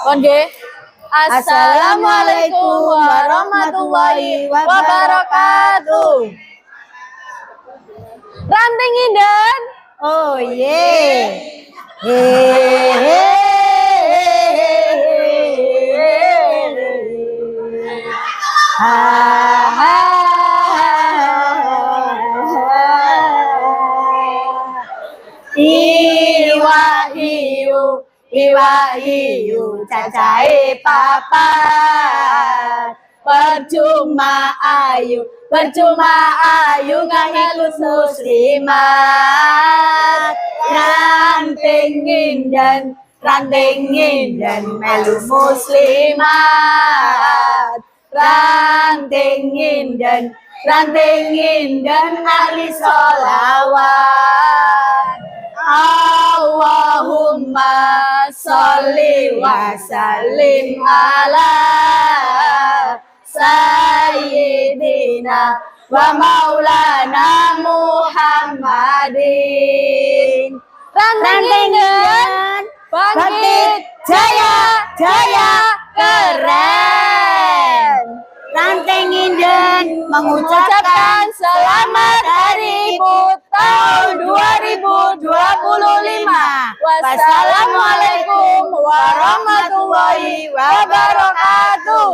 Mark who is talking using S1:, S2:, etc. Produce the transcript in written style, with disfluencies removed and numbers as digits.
S1: Oke. Assalamualaikum warahmatullahi wabarakatuh. Ranting Indan.
S2: Oh ye. Iwa hiu cacai papat, percuma ayu gak ngikut muslimat. Ranting indan melu muslimat. Ranting indan ahli sholawat. Allahumma sholli wa sallim ala sayyidina wa maulana Muhammadin.
S1: Ranting Indan, bangkit, jaya, keren.
S2: Ranting Indan mengucapkan
S1: selamat Hari Ibu tahun 2025. Wassalamualaikum warahmatullahi wabarakatuh.